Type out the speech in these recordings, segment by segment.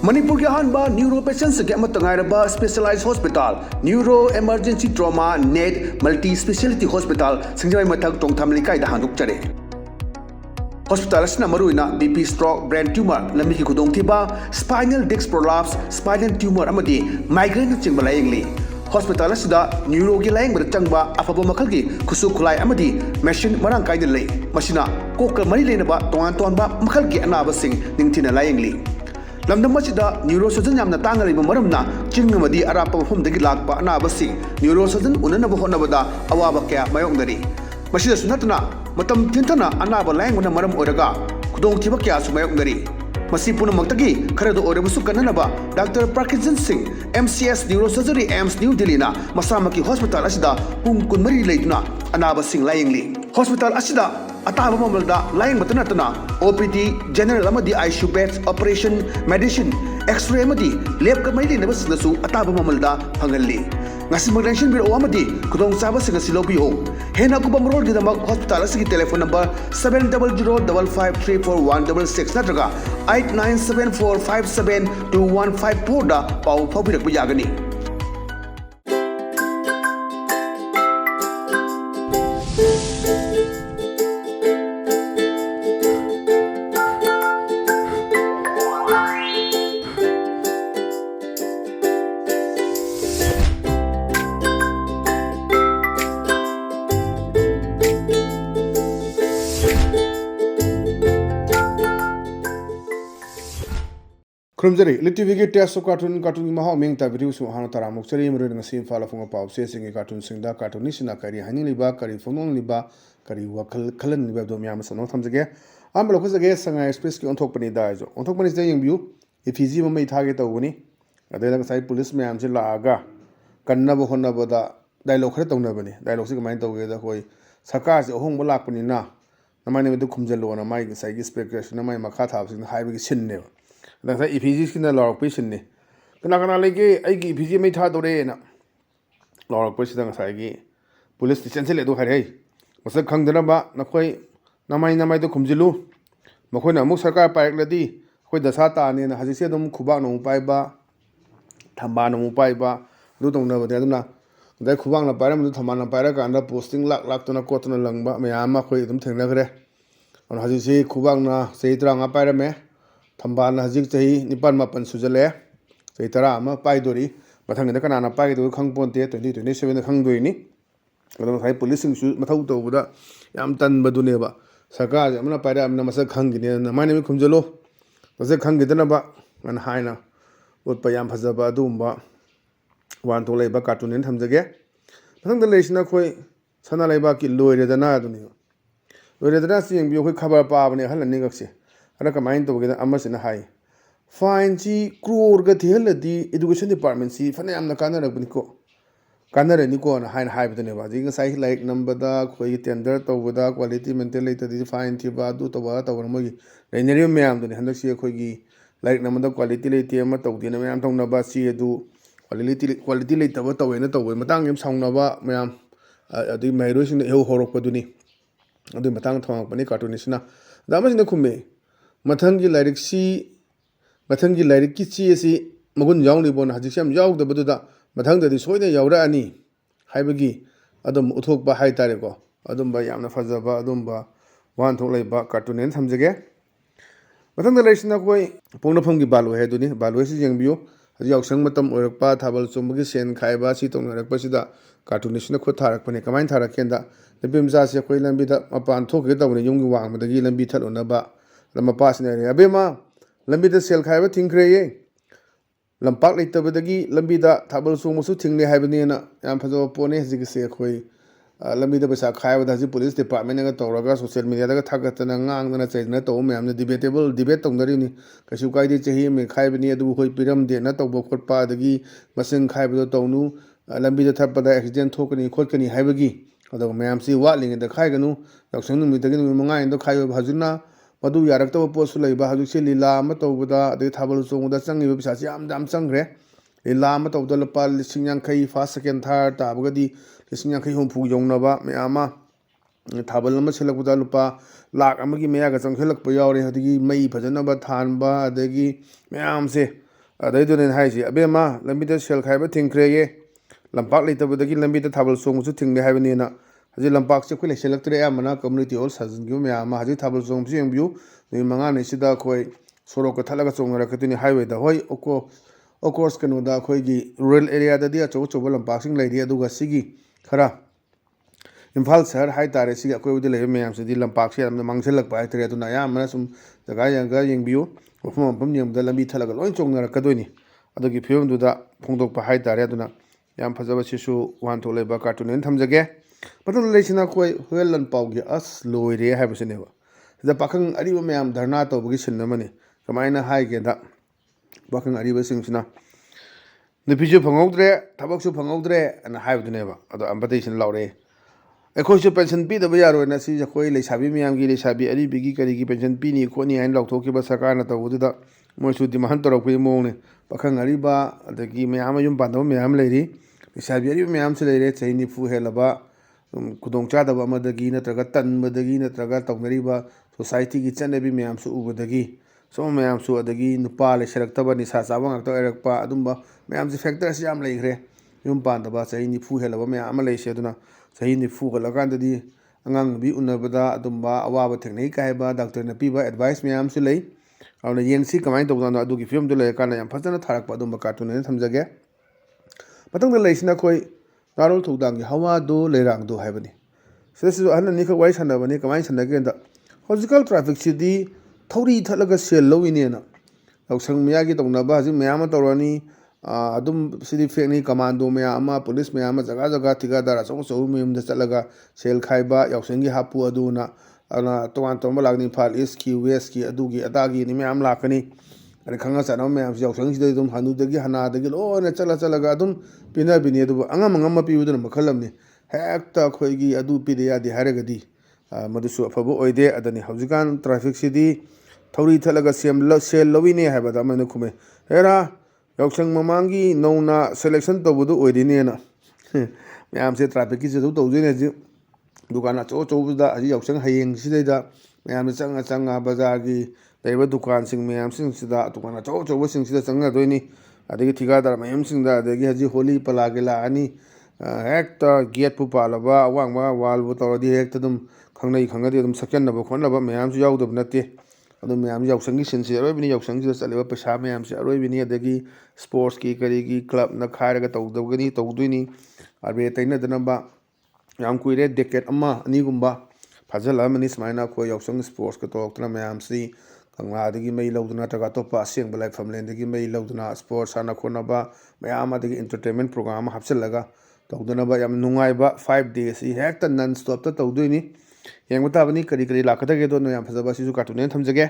Manipur के अहानबा neuro patients के अमत तंगाइरबा specialized hospital neuro emergency trauma net multi speciality hospital सिंगजवाई मथक टोंगथाम लिकाई दा हांदुकचरे हॉस्पिटल असना मरुइना बीपी स्ट्रोक ब्रेन ट्यूमर लंबी की खुदोंथिबा spinal disc prolapse spinal tumour अमदी माइग्रेन चिंगबा लायंगली हॉस्पिटल असदा न्यूरो की लायंग चंगबा अफब मखल की खुसु खुलाई अमदी मेशिन मरांग कायदे लई मसिना कोक मरी लेनबा तोंगान तोंबा मखल की अनाबसिंग निंगथिना लायंगली लमदम neuro surgeon यामना तांगरिबा मरमना चिंगमदी Arap मफमदगी Lakpa अनाबसिंग neuro surgeon उननब होनबदा अवाबा क्या मायोंगदरी मसिदसु नतना मतम थिंथना अनाबा लायंगना मरम ओरगा खुदोंथिबा क्या सु मायोंगदरी मसी पुनमक्तगी खरदो ओरबसु कन्ननबा doctor Parkinson Singh MCS neuro surgery AIIMS new दिल्लीना मसामकी हॉस्पिटल असिदा पुंग कुनमरी लेदुना अनाबसिंग लायंगली हॉस्पिटल असिदा अताब ममलदा लाइन मतनतना OPD जनरल अमदी ICU beds operation medicine X-ray अमदी लैब का मई लेनबसु अताब ममलदा फंगल्ली ngasi magdenshin biro amadi kudong saba singa silobiyo hena kuba mrol gidamag hospital asigi telephone number 7005534166 natraga 8974572154 da pau phabirak yagani Krumjari, ELITETV ke test cartoon ki mahau meng ta video su hanu tara mukchari mure ng sim fala funga pau se singi cartoon singda cartoon ni sina kari hani liba kari fonong liba kari wakal khalan liba do myam sano thamjage am lo khajage sanga express ki onthok pani da jo onthok pani se yeng view efiji ma mai thage tawuni adela sai police myam se laaga kanna bo honna boda dialogue khara tawna bani dialogue se kamai tawge da koi sarkar se ohong bo lakpani na namai ne du khumjalo na mai sai gi expectation na mai makha thab sin haibi gi sin ne Nasa EPG skin lorok person ni. Kana lagi aigi EPG may tha dore na. Lorok person ang saigi. Police station sila do hari. Masa khang dana ba nakoi namay do kumjilu. Makoi na muk sarkar payak ladi. Koi dasa ta ni na hasisi dum kubang na upay ba. Thamba na upay ba. Do tong na ba dia na. Dai kubang na payra mo thamba na payra ka anda posting lak to na ko to na lang ba. Mayama koi dum thengna kare. Ano hasisi kubang na seitra nga payra me. Thambana hajik chahi nipan mapan sujale chahi tara ama pai dori mathang da kana na pai do khangponte 2027 khangdoi ni adam sai police sing su mathau to buda yam tan badune ba sarkar amna paira amna masa khangi ne na mane mi khumjalo masa khangi dana ba man haina ut pa yam phajaba adumba wan to leba cartoon ne thamjage mathang da leisna khoi sana leba ki loire dana aduni loire dana sing bi khoi khabar pa bane halani gakse Ana kamain to gida amasina hai fine chi crore ga theladi education department si fane amna kana rakbani ko kana rani ko na hain hai bidane ba jinga sai like number da khoi tender to boda quality maintain later di fine thi ba du to ba to mo gi raineri me am dani handak si khoi gi like number da quality late ma to di na me am thong na ba si du quality late ba to na to matang yam song na ba me am adi mairo sin he horok pa duni adi matang thong pa ni cartoonist na dama sin khume Mathangi lyric ki chi si magun yaungli bon hajik sam yaug da badu da mathang da di soida yaura ani haibagi adum uthok ba hai tare ko adum ba yamna fajaba adum ba wan thok lai ba cartoon en thamjage mathang da leisna koi pongna phom gi balu he duni balu si jeng biu haji yausang matam orak pa thabal chumbagi sen khai ba si tong rak pa si da cartoonist na khot tharak pane kamain tharak kenda lebim ja se koi lambi da mapan thok ge tawne yung gi wang madagi lambi thalona ba lama pass ne abema lambi da sel khaiba thingkhre ye lampak leitabadagi lambi da thabal su musu thingne haibani na yam phajo pone hiji se khoi lambi da pesa khaiba da ji police department ga tawraga social media da thagatana ngang na chaina to me amna debatable debate tongdari ni kasu kai di chahi me khaibani adu hoi piram de na tawbo khotpa dagi masing khaiba do tawnu lambi da thapada accident thokani khotkani haibagi adu me am si wa ling da khaiganu daksang mi dagi mi mangai do khaiba bhajuna Madu yarak to post laiba haju se lila ma to buda de thabal song da changi bisa si am dam changre lila ma to da pal singyang khai first second third ta bugadi singyang khai hom phu yong na ba me ama thabal ma selak buda lupa lak amagi meya ga changhelak pa yawre hadigi mai phajana ba than ba adagi me am se ꯑꯗꯩꯗꯨꯅꯦ ꯍꯥꯏꯁꯤ ꯑꯕꯦꯝꯃ ꯂꯝꯕꯤꯗ ꯁꯦꯜ ꯈꯥꯏꯕ ꯊꯤꯡꯈ꯭ꯔꯦꯌꯦ ꯂꯝꯄꯥꯛ ꯂꯩꯇꯕꯗꯒꯤ ꯂꯝꯕꯤꯗ ꯊꯥꯕꯜ ꯆꯣꯡꯕꯁꯨ ꯊꯤꯡꯂꯦ ꯍꯥꯏꯕꯅꯤꯅ ꯍꯧꯖꯤꯛ ꯂꯝꯄꯥꯛꯁꯦ ꯑꯩꯈꯣꯏ ꯂꯩꯁꯤꯜꯂꯛꯇ꯭ꯔꯦ ꯑꯌꯥꯝꯕꯅ ꯀꯝꯃꯨꯅꯤꯇꯤ ꯍꯣꯜ ꯁꯥꯖꯤꯟꯈꯤꯕ ꯃꯌꯥꯝ ꯑꯃ ꯍꯧꯖꯤꯛ ꯊꯥꯕꯜ ꯆꯣꯡꯕꯁꯨ ꯌꯦꯡꯕꯤꯌꯨ ꯅꯨꯃꯤꯠ ꯃꯉꯥꯅꯤꯁꯤꯗ ꯑꯩꯈꯣꯏ ꯁꯣꯔꯣꯛꯀ ꯊꯠꯂꯒ ꯆꯣꯡꯅꯔꯛꯀꯗꯣꯏꯅꯤ ꯍꯥꯏꯋꯦꯗ ꯍꯣꯏ ꯑꯣꯀꯣꯔꯁ ꯀꯩꯅꯣꯗ ꯑꯩꯈꯣꯏꯒꯤ ꯔꯨꯔꯦꯜ ꯑꯦꯔꯤꯌꯥꯗꯗꯤ ꯑꯆꯧ ꯑꯆꯧꯕ ꯂꯝꯄꯥꯛꯁꯤꯡ ꯂꯩꯔꯤ ꯑꯗꯨꯒ ꯁꯤꯒꯤ ꯈꯔ ꯏꯝꯐꯥꯜ ꯁꯍꯔ ꯍꯥꯏꯇꯥꯔꯦ ꯁꯤꯒꯤ ꯑꯀꯣꯏꯕꯗ ꯂꯩꯕ ꯃꯌꯥꯝꯁꯤꯗꯤ ꯂꯝꯄꯥꯛꯁꯦ ꯌꯥꯝꯅ ꯃꯥꯡꯁꯤꯜꯂꯛꯄ ꯍꯥꯏꯇꯥꯔꯦ ꯑꯗꯨꯅ ꯑꯌꯥꯝꯕꯅ ꯁꯨꯝ ꯖꯒꯥ ꯌꯦꯡꯕꯤꯌꯨ ꯃꯐꯝ ꯌꯦꯡꯕꯗ ꯂꯝꯕꯤ ꯊꯠꯂꯒ ꯂꯣꯏ ꯆꯣꯡꯅꯔꯛꯀꯗꯣꯏꯅꯤ ꯑꯗꯨꯒꯤ ꯐꯤꯕꯝꯗꯨꯗ ꯐꯣꯡꯗꯣꯛꯄ ꯍꯥꯏꯇꯥꯔꯦ ꯑꯗꯨꯅ ꯌꯥꯝ ꯐꯖꯕꯁꯤꯁꯨ ꯋꯥꯍꯟꯊꯣꯛ ꯂꯩꯕ ꯀꯥꯔꯇꯨꯟ ꯑꯣꯏꯅ ꯊꯝꯖꯒꯦ ꯃꯊꯪꯗ ꯂꯩꯁꯤꯅ ꯑꯩꯈꯣꯏ ꯍꯨꯌꯦꯟ ꯂꯟꯄꯥꯎꯒꯤ ꯑꯁ ꯂꯣꯏꯔꯦ ꯍꯥꯏꯕꯁꯤꯅꯦꯕ ꯁꯤꯗ ꯄꯥꯈꯪ ꯑꯔꯤꯕ ꯃꯌꯥꯝ ꯙꯔꯅꯥ ꯇꯧꯕꯒꯤ ꯁꯤꯟ ꯑꯃꯅꯤ ꯀꯃꯥꯏꯅ ꯍꯥꯏꯒꯦꯗ ꯄꯥꯈꯪ ꯑꯔꯤꯕꯁꯤꯡꯁꯤꯅ ꯅꯨꯄꯤꯁꯨ ꯐꯪꯍꯧꯗ꯭ꯔꯦ ꯊꯕꯛꯁꯨ ꯐꯪꯍꯧꯗ꯭ꯔꯦ ꯑꯅ ꯍꯥꯏꯕꯗꯨꯅꯦꯕ ꯑꯗꯣ ꯑꯝꯕꯗꯩꯁꯤꯅ ꯂꯥꯎꯔꯛꯑꯦ ꯑꯩꯈꯣꯏꯁꯨ ꯄꯦꯟꯁꯟ ꯄꯤꯗꯕ ꯌꯥꯔꯣꯏꯅ ꯁꯤ ꯑꯩꯈꯣꯏ ꯂꯩꯁꯥꯕꯤ ꯃꯌꯥꯝꯒꯤ ꯂꯩꯁꯥꯕꯤ ꯑꯔꯤꯕꯤꯒꯤ ꯀꯔꯤꯒꯤ ꯄꯦꯟꯁꯟ ꯄꯤꯅꯤ ꯈꯣꯠꯅꯤ ꯍꯥꯏꯅ ꯂꯥꯎꯊꯣꯛꯈꯤꯕ ꯁꯔꯀꯥꯔꯅ ꯇꯧꯕꯗꯨꯗ ꯃꯣꯏꯁꯨ ꯗꯤꯃꯥꯟ ꯇꯧꯔꯛꯄꯒꯤ ꯃꯑꯣꯡꯅꯤ ꯄꯥꯈꯪ ꯑꯔꯤꯕ ꯑꯗꯒꯤ ꯃꯌꯥꯝ ꯑꯃ ꯌꯨꯝ ꯄꯥꯟꯗꯕ ꯃꯌꯥꯝ ꯂꯩꯔꯤ ꯂꯩꯁꯥꯕꯤ ꯑꯔꯤꯕ ꯃꯌꯥꯝꯁꯨ ꯂꯩꯔꯦ ꯆꯍꯤ 90 ꯍꯦꯜꯂꯕ ꯈꯨꯗꯣꯡꯆꯥꯗꯕ ꯑꯃꯗꯒꯤ ꯅꯠꯇ꯭ꯔꯒ ꯇꯟꯕꯗꯒꯤ ꯅꯠꯇ꯭ꯔꯒ ꯇꯧꯅꯔꯤꯕ ꯁꯣꯁꯥꯏꯇꯤꯒꯤ ꯆꯠꯅꯕꯤ ꯃꯌꯥꯝꯁꯨ ꯎꯕꯗꯒꯤ ꯁꯨꯝ ꯃꯌꯥꯝꯁꯨ ꯑꯗꯒꯤ ꯅꯨꯄꯥ ꯂꯩꯁꯜꯂꯛꯇꯕ ꯅꯤꯁꯥ ꯆꯥꯕ ꯉꯥꯛꯇ ꯑꯣꯏꯔꯛꯄ ꯑꯗꯨꯝꯕ ꯃꯌꯥꯝꯁꯦ ꯐꯦꯛꯇꯔꯁꯤ ꯌꯥꯝ ꯂꯩꯈ꯭ꯔꯦ ꯌꯨꯝ ꯄꯥꯟꯗꯕ ꯆꯍꯤ 90 ꯍꯦꯜꯂꯕ ꯃꯌꯥꯝ ꯑꯃ ꯂꯩꯁꯦ ꯑꯗꯨꯅ ꯆꯍꯤ 90 ꯍꯦꯜꯂꯀꯥꯟꯗꯗꯤ ꯑꯉꯥꯡ ꯅꯨꯕꯤ ꯎꯅꯕꯗ ꯑꯗꯨꯝꯕ ꯑꯋꯥꯕ ꯊꯦꯡꯅꯩ ꯀꯥꯏꯕ ꯗꯥꯛꯇꯔꯅ ꯄꯤꯕ ꯑꯦꯗꯚꯥꯏꯁ ꯃꯌꯥꯝꯁꯨ ꯂꯩ ꯑꯗꯨꯅ ꯌꯦꯡꯁꯤ ꯀꯃꯥꯏꯅ ꯇꯧꯗꯅꯣ ꯑꯗꯨꯒꯤ ꯐꯤꯕꯝꯗꯨ ꯂꯩꯔꯀꯥꯟꯗ ꯌꯥꯝ ꯐꯖꯅ ꯊꯥꯔꯛꯄ ꯑꯗꯨꯝꯕ ꯀꯥꯔꯇꯨꯟ ꯑꯣꯏꯅ ꯊꯝꯖꯒꯦ ꯃꯊꯪꯗ ꯂꯩꯁꯤꯅ ꯑꯩꯈꯣꯏ ꯅꯥꯔꯣꯜ ꯊꯧꯗꯥꯡꯒꯤ ꯍꯋꯥꯗꯣ ꯂꯩꯔꯥꯡꯗꯣ ꯍꯥꯏꯕꯅꯤ ꯁꯤꯗꯁꯨ ꯑꯍꯟ ꯑꯅꯤꯈꯛ ꯋꯥꯔꯤ ꯁꯥꯟꯅꯕꯅꯤ ꯀꯃꯥꯏꯅ ꯁꯥꯟꯅꯒꯦꯗ ꯍꯧꯖꯤꯛꯀꯥꯟ ꯇ꯭ꯔꯥꯐꯤꯛꯁꯤꯗꯤ ꯊꯧꯔꯤ ꯊꯠꯂꯒ ꯁꯦꯜ ꯂꯧꯏꯅꯦꯅ ꯌꯥꯎꯁꯪ ꯃꯌꯥꯒꯤ ꯇꯧꯅꯕ ꯍꯧꯖꯤꯛ ꯃꯌꯥꯝ ꯑꯃ ꯇꯧꯔꯅꯤ ꯑꯗꯨꯝ ꯁꯤꯗꯤ ꯐꯦꯛꯅꯤ ꯀꯃꯥꯟꯗꯣ ꯃꯌꯥꯝ ꯑꯃ ꯄꯨꯂꯤꯁ ꯃꯌꯥꯝ ꯑꯃ ꯖꯒꯥ ꯊꯤꯀꯥꯗꯥꯔ ꯑꯆꯧꯕ ꯃꯌꯨꯝꯗ ꯆꯠꯂꯒ ꯁꯦꯜ ꯈꯥꯏꯕ ꯌꯥꯎꯁꯪꯒꯤ ꯍꯥꯞꯄꯨ ꯑꯗꯨꯅ ꯇꯣꯉꯥꯟ ꯇꯣꯉꯥꯟꯕ ꯂꯥꯛꯀꯅꯤ ꯏꯝꯐꯥꯜ ꯏꯁꯀꯤ ꯋꯦꯁꯀꯤ ꯑꯗꯨꯒꯤ ꯑꯗꯥꯒꯤꯅꯤ ꯃꯌꯥꯝ ꯂꯥꯛꯀꯅꯤ ꯑꯗꯩ ꯈꯪꯅ ꯆꯥꯟꯅꯕ ꯃꯌꯥꯝꯁꯤ ꯌꯥꯎꯁꯪꯁꯤꯗ ꯑꯗꯨꯝ ꯍꯅꯨꯗꯒꯤ ꯍꯅꯥꯗꯒꯤ ꯂꯣꯏꯅ ꯆꯠꯂꯒ ꯑꯗꯨꯝ ꯄꯤꯅꯕꯤꯅꯤ ꯑꯗꯨꯕꯨ ꯑꯉꯝꯕ ꯄꯤꯕꯗꯨꯅ ꯃꯈꯜ ꯑꯃꯅꯤ ꯍꯦꯛꯇ ꯑꯩꯈꯣꯏꯒꯤ ꯑꯗꯨ ꯄꯤꯗ ꯌꯥꯗꯦ ꯍꯥꯏꯔꯒꯗꯤ ꯃꯗꯨꯁꯨ ꯑꯐꯕ ꯑꯣꯏꯗꯦ ꯑꯗꯨꯅꯤ ꯍꯧꯖꯤꯛꯀꯥꯟ ꯇ꯭ꯔꯥꯐꯤꯛꯁꯤꯗꯤ ꯊꯧꯔꯤ ꯊꯠꯂꯒ ꯁꯦꯜ ꯂꯧꯏꯅꯦ ꯍꯥꯏꯕꯗ ꯑꯃꯅ ꯈꯨꯝꯃꯦ ꯍꯦꯔꯥ ꯌꯥꯎꯁꯪ ꯃꯃꯥꯡꯒꯤ ꯅꯧꯅ ꯁꯦꯂꯦꯛꯁꯟ ꯇꯧꯕꯗꯨ ꯑꯣꯏꯔꯤꯅꯦꯅ ꯃꯌꯥꯝꯁꯦ ꯇ꯭ꯔꯥꯐꯤꯛꯀꯤꯁꯨ ꯑꯗꯨꯝ ꯇꯧꯗꯣꯏꯅꯦ ꯍꯧꯖꯤꯛ ꯗꯨꯀꯥꯟ ꯑꯆꯧꯕꯗ ꯍꯧꯖꯤꯛ ꯌꯥꯎꯁꯪ ꯍꯌꯦꯡꯁꯤꯗꯩꯗ ꯃꯌꯥꯝꯁꯦ ꯆꯪꯉ ꯕꯖꯥꯔꯒꯤ ꯂꯩꯔꯤꯕ ꯗꯨꯀꯥꯟꯁꯤꯡ ꯃꯌꯥꯝꯁꯤꯡꯁꯤꯗ ꯗꯨꯀꯥꯟ ꯑꯆꯧꯕꯁꯤꯡꯁꯤꯗ ꯆꯪꯅꯗꯣꯏꯅꯤ ꯑꯗꯒꯤ ꯊꯤꯀꯥꯗꯥꯔ ꯃꯌꯨꯝꯁꯤꯡꯗ ꯑꯗꯒꯤ ꯍꯧꯖꯤꯛ ꯍꯣꯂꯤ ꯄꯂꯥꯒꯤ ꯂꯥꯛꯑꯅꯤ ꯍꯦꯛꯇ ꯒꯦꯠꯄꯨ ꯄꯥꯜꯂꯕ ꯑꯋꯥꯡꯕ ꯋꯥꯜꯕꯨ ꯇꯧꯔꯗꯤ ꯍꯦꯛꯇ ꯑꯗꯨꯝ ꯈꯪꯅꯗꯤ ꯑꯗꯨꯝ ꯁꯛꯆꯟꯅꯕ ꯈꯣꯠꯅꯕ ꯃꯌꯥꯝꯁꯨ ꯌꯥꯎꯗꯕ ꯅꯠꯇꯦ ꯑꯗꯨ ꯃꯌꯥꯝ ꯌꯥꯎꯁꯪꯒꯤ ꯁꯤꯟꯁꯤ ꯑꯔꯣꯏꯕꯅꯤ ꯌꯥꯎꯁꯪꯁꯤꯗ ꯆꯠꯂꯤꯕ ꯄꯩꯁꯥ ꯃꯌꯥꯝꯁꯤ ꯑꯔꯣꯏꯕꯅꯤ ꯑꯗꯒꯤ ꯁ꯭ꯄꯣꯔꯠꯁꯀꯤ ꯀꯔꯤꯒꯤ ꯀ꯭ꯂꯕꯅ ꯈꯥꯏꯔꯒ ꯇꯧꯗꯣꯏꯅꯤ ꯑꯥꯔꯕꯦ ꯇꯩꯅꯗꯅꯕ ꯌꯥꯝ ꯀꯨꯏꯔꯦ ꯗꯦꯀꯦꯠ 1-2 ꯐꯥꯖꯤꯜꯂꯛꯑꯃꯅꯤ ꯁꯨꯃꯥꯏꯅ ꯑꯩꯈꯣꯏ ꯌꯥꯎꯁꯪ ꯁ꯭ꯄꯣꯔꯠꯁꯀ ꯇꯧꯔꯛꯇꯅ ꯃꯌꯥꯝꯁꯤ ꯀꯪꯂꯥꯗꯒꯤ ꯃꯩ ꯂꯧꯗꯨꯅ ꯅꯠꯇ꯭ꯔꯒ ꯑꯇꯣꯞꯄ ꯑꯁꯦꯡꯕ ꯂꯥꯏꯐꯝꯂꯦꯟꯗꯒꯤ ꯃꯩ ꯂꯧꯗꯨꯅ ꯁ꯭ꯄꯣꯔꯠꯁ ꯁꯥꯟꯅ ꯈꯣꯠꯅꯕ ꯃꯌꯥꯝ ꯑꯗꯒꯤ ꯑꯦꯟꯇꯔꯇꯦꯟꯃꯦꯟ ꯄ꯭ꯔꯣꯒ꯭ꯔꯥꯝ ꯑꯃ ꯍꯥꯞꯆꯤꯜꯂꯒ ꯇꯧꯗꯅꯕ ꯌꯥꯝ ꯅꯨꯡꯉꯥꯏꯕ 5 ꯗꯦꯁꯁꯤ ꯍꯦꯛꯇ ꯅꯟ ꯁ꯭ꯇꯣꯞꯇ ꯇꯧꯗꯣꯏꯅꯤ ꯌꯦꯡꯕ ꯇꯥꯕꯅꯤ ꯀꯔꯤ ꯂꯥꯛꯀꯗꯒꯦꯗꯣ ꯌꯥꯝ ꯐꯖꯕ ꯁꯤꯁꯨ ꯀꯥꯔꯇꯨꯟ ꯑꯣꯏꯅ ꯊꯝꯖꯒꯦ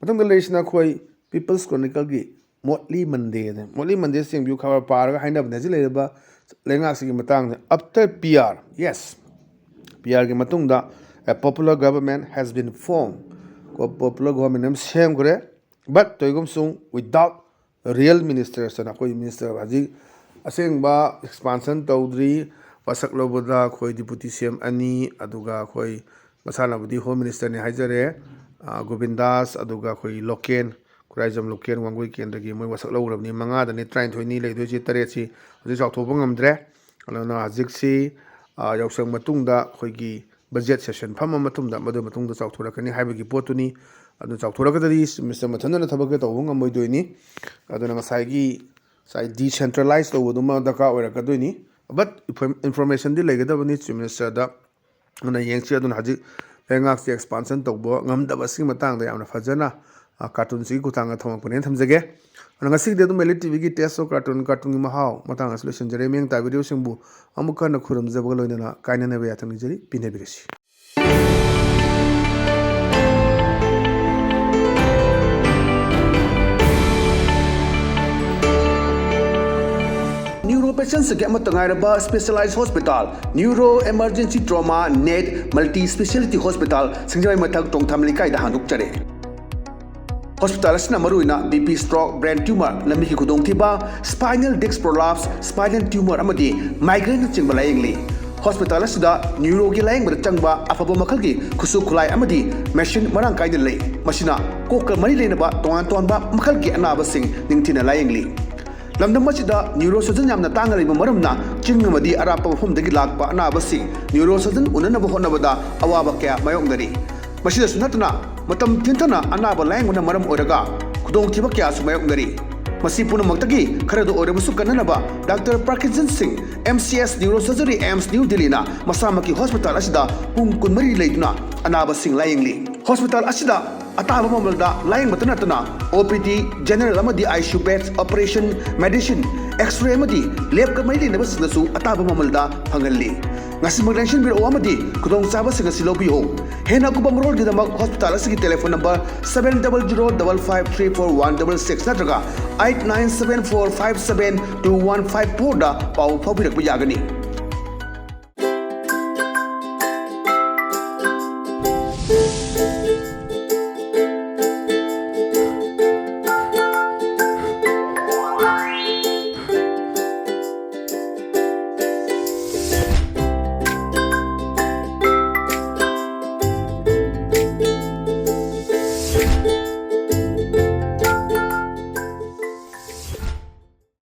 ꯃꯊꯪꯗ ꯂꯩꯔꯤꯁꯤꯅ ꯑꯩꯈꯣꯏ ꯄꯤꯄꯜꯁ ꯀ꯭ꯔꯣꯅꯤꯀꯜꯒꯤ ꯃꯣꯠꯂꯤ ꯃꯟꯗꯦꯁꯤ ꯌꯦꯡꯕꯤꯌꯨ ꯈꯕꯔ ꯄꯥꯔꯒ ꯍꯥꯏꯅꯕꯅꯦ ꯍꯧꯖꯤꯛ ꯂꯩꯔꯤꯕ ꯂꯩꯉꯥꯛꯁꯤꯒꯤ ꯃꯇꯥꯡꯗ ꯑꯐꯇꯔ PR ꯌꯦꯁ PRꯒꯤ ꯃꯇꯨꯡꯗ a popular government has been formed popular government ꯑꯃ ꯁꯦꯝꯈ꯭ꯔꯦ ꯕꯠ ꯇꯧꯏꯒꯨꯝꯁꯨꯡ without real ministers ꯑꯅ ꯑꯩꯈꯣꯏ ꯃꯤꯅꯤꯁꯇꯔ ꯍꯧꯖꯤꯛ ꯑꯁꯦꯡꯕ ꯑꯦꯛꯁꯄꯥꯟꯁꯟ ꯇꯧꯗ꯭ꯔꯤ ꯋꯥꯁꯛ ꯂꯧꯕꯗ ꯑꯩꯈꯣꯏ ꯗꯤꯄꯨꯇꯤ CM 2 ꯑꯗꯨꯒ ꯑꯩꯈꯣꯏ ꯃꯁꯥꯟꯅꯕꯨꯗꯤ ꯍꯣꯝ ꯃꯤꯅꯤꯁꯇꯔꯅꯤ ꯍꯥꯏꯖꯔꯦ ꯒꯣꯕꯤꯟꯗꯥꯁ ꯑꯗꯨꯒ ꯑꯩꯈꯣꯏ ꯂꯣꯀꯦꯟ ꯈꯨꯔꯥꯏꯖꯝ ꯂꯣꯀꯦꯟ ꯋꯥꯡꯒꯣꯏ ꯀꯦꯟꯗ꯭ꯔꯒꯤ ꯃꯣꯏ ꯋꯥꯁꯛ ꯂꯧꯈ꯭ꯔꯕꯅꯤ 5ꯗꯅꯤ 19ꯅꯤ ꯂꯩꯗꯣꯏꯁꯤ 8ꯁꯤ ꯍꯧꯖꯤꯛ ꯆꯥꯎꯊꯣꯛꯄ ꯉꯝꯗ꯭ꯔꯦ ꯑꯗꯨꯅ ꯍꯧꯖꯤꯛꯁꯤ ꯌꯥꯎꯁꯪ ꯃꯇꯨꯡꯗ ꯑꯩꯈꯣꯏꯒꯤ ꯕꯖꯦꯠ ꯁꯦꯁꯟ ꯐꯝꯃ ꯃꯇꯨꯡꯗ ꯃꯗꯨ ꯃꯇꯨꯡꯗ ꯆꯥꯎꯊꯣꯔꯛꯀꯅꯤ ꯍꯥꯏꯕꯒꯤ ꯄꯣꯠꯇꯨꯅꯤ ꯑꯗꯨ ꯆꯥꯎꯊꯣꯔꯛꯀꯗꯗꯤ ꯃꯤꯅꯤꯁꯇꯔ ꯃꯊꯟꯇꯅ ꯊꯕꯛꯇ ꯇꯧꯕ ꯉꯝꯃꯣꯏꯗꯣꯏꯅꯤ ꯑꯗꯨꯅ ꯉꯁꯥꯏꯒꯤ ꯗꯤꯁꯦꯟꯇ꯭ꯔꯦꯂꯥꯏꯁ ꯇꯧꯕꯗꯨꯃ ꯗꯔꯀꯥꯔ ꯑꯣꯏꯔꯛꯀꯗꯣꯏꯅꯤ ꯕꯠ ꯏꯟꯐꯣꯔꯃꯦꯁꯟꯗꯤ ꯂꯩꯒꯗꯕꯅꯤ ꯆꯤꯐ ꯃꯤꯅꯤꯁꯇꯔꯗ ꯑꯗꯨꯅ ꯌꯦꯡꯁꯤ ꯑꯗꯨꯅ ꯍꯧꯖꯤꯛ ꯂꯩꯉꯥꯛꯁꯤ ꯑꯦꯛꯁꯄꯥꯟꯁꯟ ꯇꯧꯕ ꯉꯝꯗꯕꯁꯤꯒꯤ ꯃꯇꯥꯡꯗ ꯌꯥꯝꯅ ꯐꯖꯅ ꯀꯥꯔꯇꯨꯟꯁꯤꯒꯤ ꯈꯨꯠꯊꯥꯡꯗ ꯊꯝꯃꯛꯄꯅꯦꯅ ꯊꯝꯖꯒꯦ ꯑꯗꯨꯅ ꯉꯁꯤꯗꯤ ꯑꯗꯨꯝ ELITETVꯒꯤ ꯇꯦꯁ ꯑꯣꯐ ꯀꯥꯔꯇꯨꯟꯒꯤ ꯃꯍꯥꯎ ꯃꯇꯥꯡ ꯑꯁꯤ ꯂꯣꯏꯁꯤꯟꯖꯔꯦ ꯃꯤꯠꯌꯦꯡ ꯇꯥꯕꯤꯔꯤꯕꯁꯤꯡꯕꯨ ꯑꯃꯨꯛ ꯍꯟꯅ ꯈꯨꯔꯨꯝꯖꯕꯒ ꯂꯣꯏꯅꯅ ꯀꯥꯏꯅꯅꯕ ꯌꯥꯊꯪ ꯅꯤꯖꯔꯤ ꯄꯤꯅꯕꯤꯔꯁꯤ न्यूरो पेशेंट्स के specialise hospital neuro emergency trauma net multi speciality hospital सिंगजोई मथक टोंगथाम लिकाई दा हांदुकचरे हॉस्पिटल असना मरुइना बीपी स्ट्रोक ब्रेन ट्यूमर लंबी खुदोंथिबा spinal disc prolapse spinal tumour अमदी माइग्रेन चिंबला येंगली hospital asida neuro gi laing bar changba afaba makhal gi khusu khulai amadi machine marang kaida lei masina kokal mari leina ba tongan ba makhal gi anaba sing ningthina laing li lamdam masida neurosurgeon yamna tangari ba maramna chingamadi arapa hom dagi lakpa anaba sing neurosurgeon unana ba honabada awaba kya mayongdari masida sunatna matam tintana anaba laing una maram oraga khudong thiba kya su mayongdari masi punamakdagi kharado orabusu kananaba Dr. Parkinson Singh MCS Neurosurgery AIMS New Delhi na masamaki hospital asida pung kunmari leituna anaba sing layingli hospital asida ataba mamalda laying matanatana OPD general amadi ICU beds operation medicine x-ray amadi lab ka mai lena basinasu ataba mamalda phangalli ngasi magdenshin biro amadi kudong saba singa silobiyo hena kubang rol gidamak hospital asigi telephone number 700553416 natraga 8974572154 da pau phabirak yagani